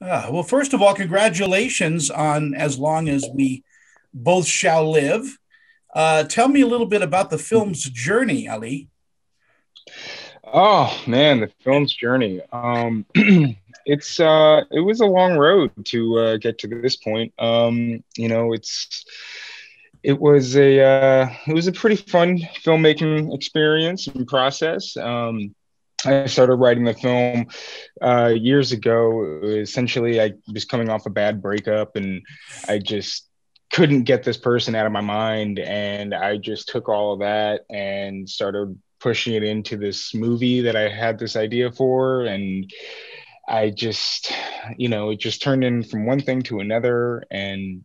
Well, first of all, congratulations on As Long as We Both Shall Live. Tell me a little bit about the film's journey, Ali. Oh man, the film's journey. It was a long road to get to this point. It was a pretty fun filmmaking experience and process. I started writing the film years ago. Essentially, I was coming off a bad breakup, and I just couldn't get this person out of my mind. And I just took all of that and started pushing it into this movie that I had this idea for. And I just, it just turned in from one thing to another. And,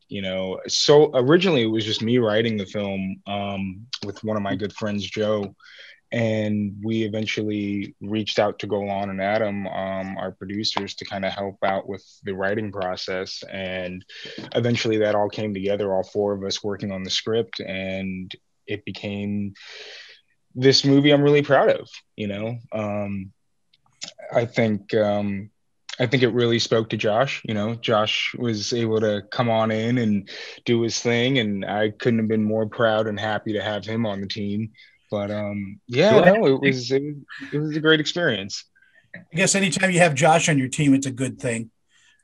so originally it was just me writing the film with one of my good friends, Joe. And we eventually reached out to Golan and Adam, our producers, to kind of help out with the writing process. And eventually that all came together, all four of us working on the script, and it became this movie I'm really proud of. I think it really spoke to Josh. Josh was able to come on in and do his thing, and I couldn't have been more proud and happy to have him on the team. But yeah, no, it was a great experience. I guess anytime you have Josh on your team, it's a good thing.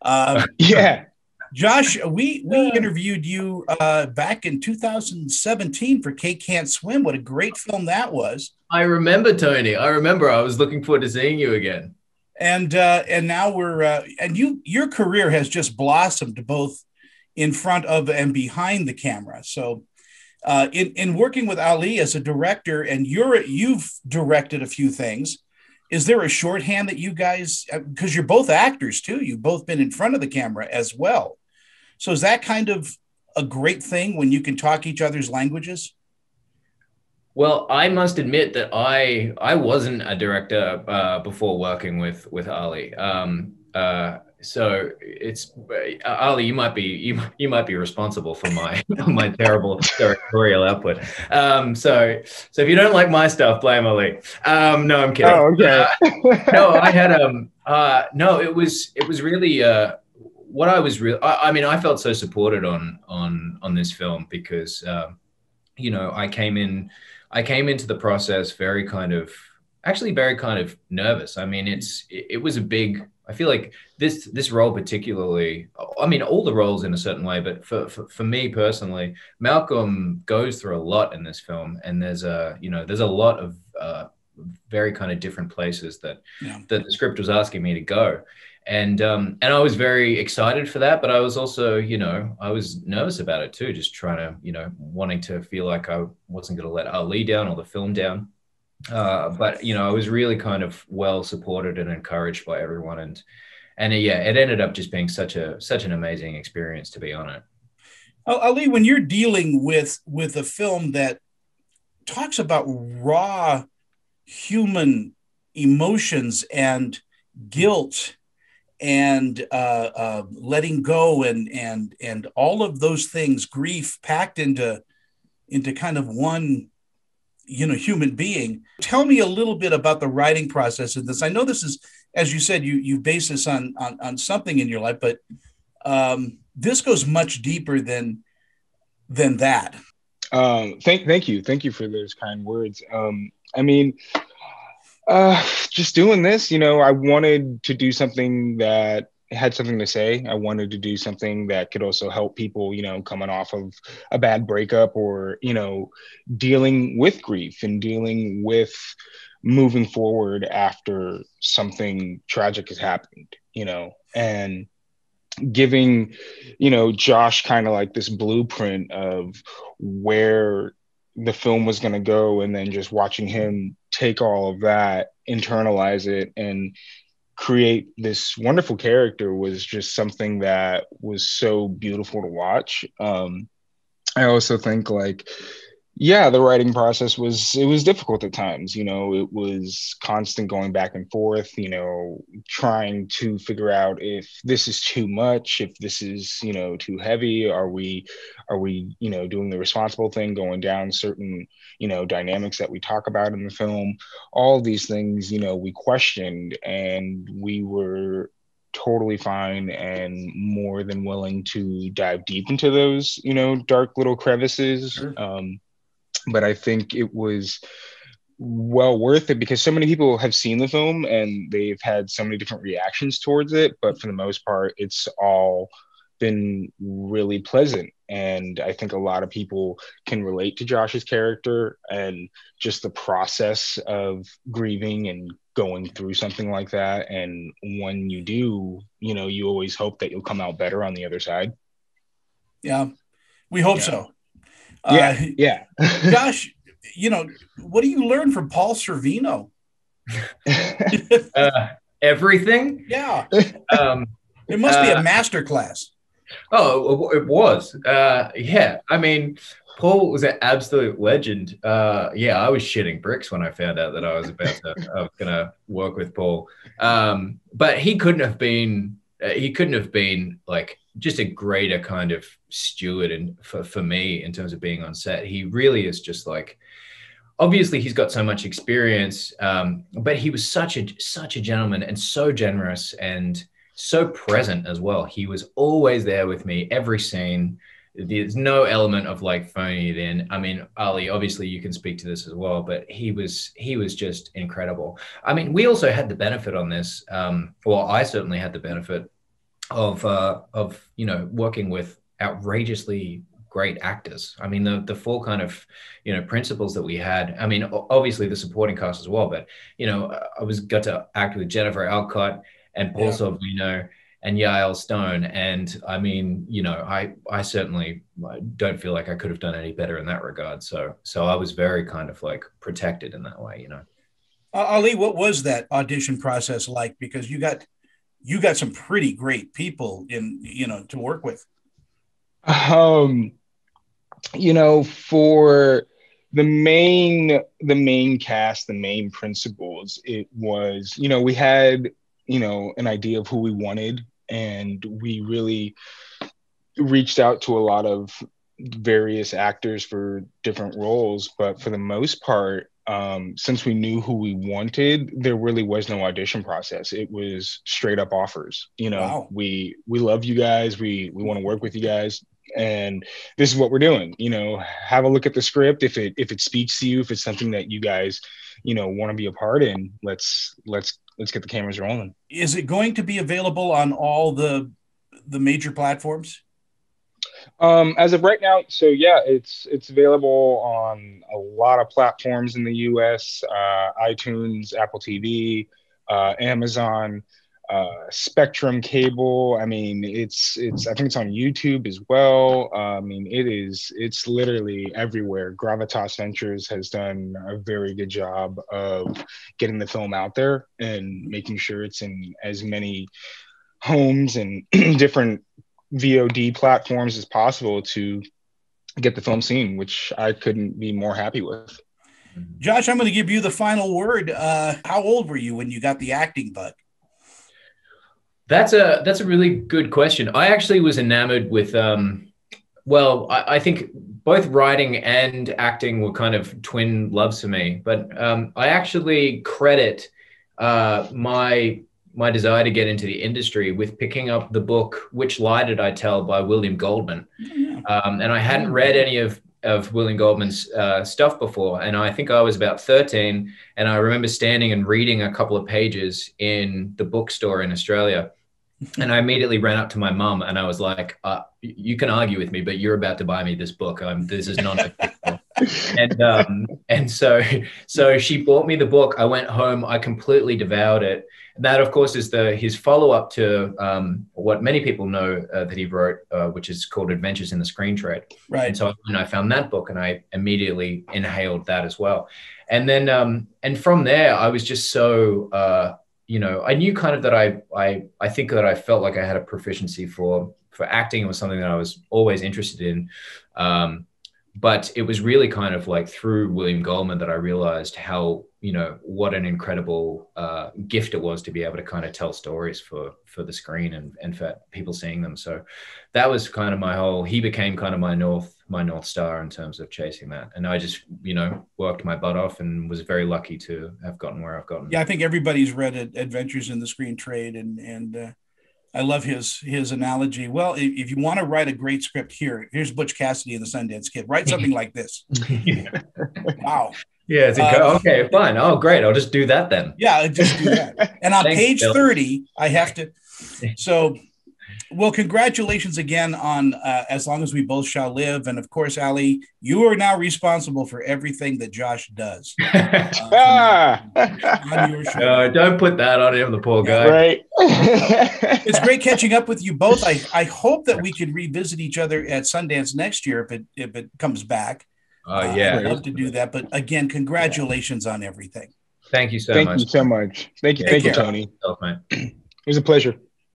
Yeah. Josh, we interviewed you back in 2017 for Kate Can't Swim. What a great film that was. I remember, Tony. I remember. I was looking forward to seeing you again. And now your career has just blossomed both in front of and behind the camera. So in working with Ali as a director, and you've directed a few things, is there a shorthand that you guys, because you're both actors too, you've both been in front of the camera as well. So is that kind of a great thing when you can talk each other's languages? Well, I must admit that I wasn't a director before working with Ali. So it's Ali, you might be responsible for my my terrible directorial output. So if you don't like my stuff, blame Ali. No, I'm kidding. Oh, okay. No, I had no, it was really what I was real. I mean, I felt so supported on this film because I came into the process very kind of nervous. I mean, it was a big. I feel like this role particularly. I mean, all the roles in a certain way, but for me personally, Malcolm goes through a lot in this film, and there's a lot of very kind of different places that the script was asking me to go. And I was very excited for that, but I was also, I was nervous about it too, just trying to, wanting to feel like I wasn't going to let Ali down or the film down. But I was really kind of well supported and encouraged by everyone, and yeah, it ended up just being such an amazing experience to be on it. Ali, when you're dealing with a film that talks about raw human emotions and guilt and letting go and all of those things, grief packed into kind of one human being. Tell me a little bit about the writing process of this. I know this is, as you said, you base this on something in your life, but this goes much deeper than that. Thank you for those kind words. I mean, just doing this, I wanted to do something that had something to say. I wanted to do something that could also help people, coming off of a bad breakup or, dealing with grief and dealing with moving forward after something tragic has happened, and giving, Josh kind of like this blueprint of where the film was going to go, and then just watching him take all of that, internalize it, and create this wonderful character was just something that was so beautiful to watch. I also think the writing process was difficult at times. It was constant going back and forth, trying to figure out if this is too much, if this is, too heavy. Are we, doing the responsible thing, going down certain, dynamics that we talk about in the film. All these things, we questioned, and we were totally fine and more than willing to dive deep into those, dark little crevices. Sure. But I think it was well worth it because so many people have seen the film and they've had so many different reactions towards it. But for the most part, it's all been really pleasant. And I think a lot of people can relate to Josh's character and just the process of grieving and going through something like that. And when you do, you always hope that you'll come out better on the other side. Yeah, we hope so. Yeah. Josh, what do you learn from Paul Sorvino? Everything. Yeah. It must be a master class. Oh, it was. Yeah. I mean, Paul was an absolute legend. Yeah, I was shitting bricks when I found out that I was going to work with Paul. But he couldn't have been like just a greater kind of steward and for me in terms of being on set. He really is just like, obviously he's got so much experience, but he was such a gentleman and so generous and so present as well. He was always there with me every scene. There's no element of like phoning it in. I mean, Ali, obviously you can speak to this as well, but he was just incredible. I mean, we also had the benefit on this. Well, I certainly had the benefit of working with outrageously great actors. I mean, the full kind of, principles that we had. I mean, obviously the supporting cast as well, but, I got to act with Jennifer Alcott and Paul Sorvino and Yael Stone. And I mean, I certainly don't feel like I could have done any better in that regard. So I was very kind of like protected in that way, Ali, what was that audition process like? Because you got some pretty great people to work with. For the main cast, the main principals, it was, we had, an idea of who we wanted, and we really reached out to a lot of various actors for different roles. But for the most part, since we knew who we wanted, there really was no audition process. It was straight up offers. Wow. We love you guys. We want to work with you guys. And this is what we're doing. Have a look at the script. If it speaks to you, if it's something that you guys, want to be a part in, let's get the cameras rolling. Is it going to be available on all the major platforms? As of right now, so yeah, it's available on a lot of platforms in the US, iTunes, Apple TV, Amazon, Spectrum Cable. I mean, it's I think it's on YouTube as well. I mean, it's literally everywhere. Gravitas Ventures has done a very good job of getting the film out there and making sure it's in as many homes and different VOD platforms as possible to get the film seen, which I couldn't be more happy with. Josh, I'm going to give you the final word. How old were you when you got the acting bug? That's a really good question. I actually was enamored with, I think both writing and acting were kind of twin loves for me, but I actually credit my desire to get into the industry with picking up the book Which Lie Did I Tell by William Goldman. And I hadn't read any of William Goldman's stuff before. And I think I was about 13. And I remember standing and reading a couple of pages in the bookstore in Australia. And I immediately ran up to my mum and I was like, you can argue with me, but you're about to buy me this book. This is non-fictional. And so she bought me the book. I went home. I completely devoured it. And that, of course, is his follow-up to what many people know that he wrote, which is called Adventures in the Screen Trade. Right. And so I found that book and I immediately inhaled that as well. And then and from there, I was just so, I knew kind of that I think that I felt like I had a proficiency for acting. It was something that I was always interested in. But it was really kind of like through William Goldman that I realized how, what an incredible gift it was to be able to kind of tell stories for the screen and for people seeing them. So that was kind of he became kind of my North Star in terms of chasing that. And I just, worked my butt off and was very lucky to have gotten where I've gotten. Yeah, I think everybody's read Adventures in the Screen Trade and I love his analogy. Well, if you want to write a great script, here's Butch Cassidy and the Sundance Kid. Write something like this. Wow. Yeah, it's okay, fine. Oh, great. I'll just do that then. Yeah, just do that. And on page 30, I have to. So, well, congratulations again on As Long as We Both Shall Live. And of course, Ali, you are now responsible for everything that Josh does. On your show. No, don't put that on him, the poor guy. Right. It's great catching up with you both. I hope that we could revisit each other at Sundance next year if it comes back. Yeah. I'd love to do that. But again, congratulations on everything. Thank you so much. Thank you so much. Thank you, Tony. Yourself, mate. It was a pleasure.